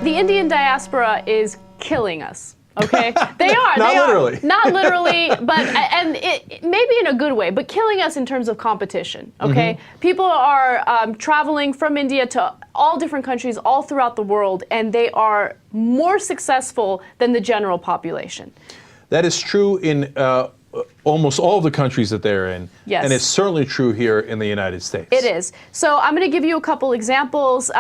the Indian diaspora is killing us. Okay, they are. Not literally. Not literally, but and it maybe in a good way, but killing us in terms of competition. Okay, people are traveling from India to all different countries all throughout the world, and they are more successful than the general population. That is true in almost all of the countries that they're in. Yes. And it's certainly true here in the United States. It is. So I'm going to give you a couple examples.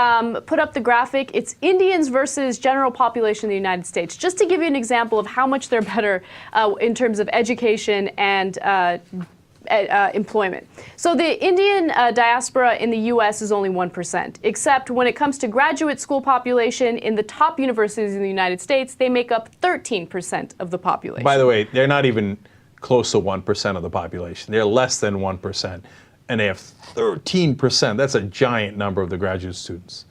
Put up the graphic. It's Indians versus general population of the United States. Just to give you an example of how much they're better in terms of education and employment. So the Indian diaspora in the U.S. is only 1%, except when it comes to graduate school population in the top universities in the United States, they make up 13% of the population. By the way, they're not even close to 1% of the population. They're less than 1%, and they have 13%. That's a giant number of the graduate students.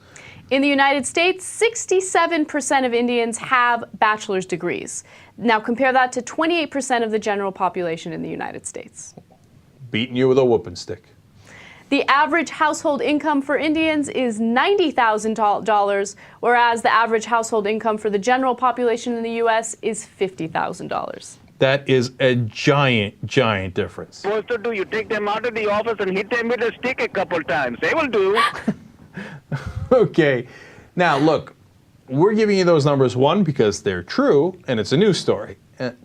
In the United States, 67% of Indians have bachelor's degrees. Now compare that to 28% of the general population in the United States. Beating you with a whooping stick. The average household income for Indians is $90,000, whereas the average household income for the general population in the U.S. is $50,000. That is a giant, giant difference. Supposed to do, you take them out of the office and hit them with a stick a couple times. They will do. Okay. Now, look, we're giving you those numbers, one, because they're true, and it's a news story.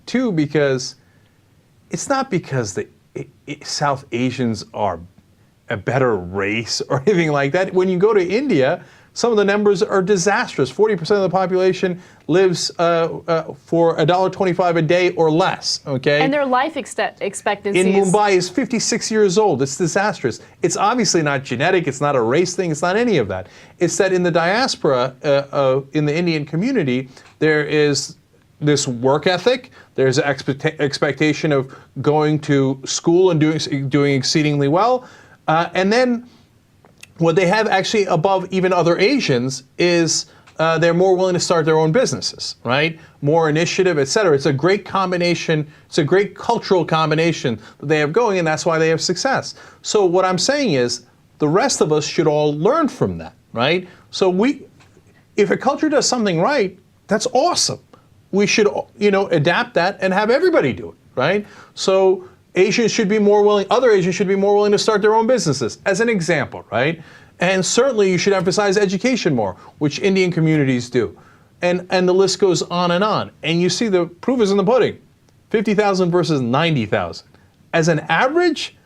Two, because it's not because the South Asians are a better race or anything like that. When you go to India, some of the numbers are disastrous. 40% of the population lives for $1.25 a day or less, okay? And their life expectancy in Mumbai is 56 years old. It's disastrous. It's obviously not genetic. It's not a race thing. It's not any of that. It's that in the diaspora, in the Indian community, there is this work ethic. There's an expectation of going to school and doing exceedingly well. And then what they have actually above even other Asians is they're more willing to start their own businesses, right? More initiative, et cetera. It's a great combination. It's a great cultural combination that they have going, and that's why they have success. So what I'm saying is the rest of us should all learn from that, right? So if a culture does something right, that's awesome. We should, adapt that and have everybody do it, right? So Asians should be more willing, other Asians should be more willing to start their own businesses, as an example, right? And certainly you should emphasize education more, which Indian communities do. And the list goes on. And you see the proof is in the pudding. 50,000 versus 90,000. As an average,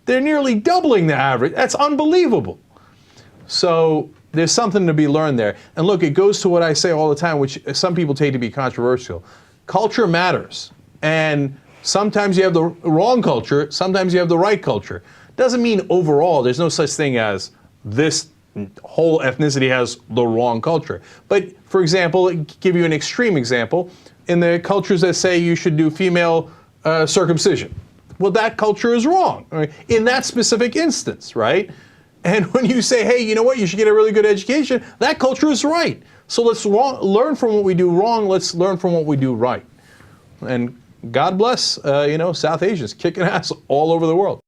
they're nearly doubling the average. That's unbelievable. So there's something to be learned there. And look, it goes to what I say all the time, which some people take to be controversial. Culture matters. And sometimes you have the wrong culture, sometimes you have the right culture. Doesn't mean overall there's no such thing as this whole ethnicity has the wrong culture. But for example, give you an extreme example, in the cultures that say you should do female circumcision. Well, that culture is wrong, right? In that specific instance, right? And when you say, hey, you know what, you should get a really good education, that culture is right. So let's learn from what we do wrong, let's learn from what we do right. And God bless, South Asians kicking ass all over the world.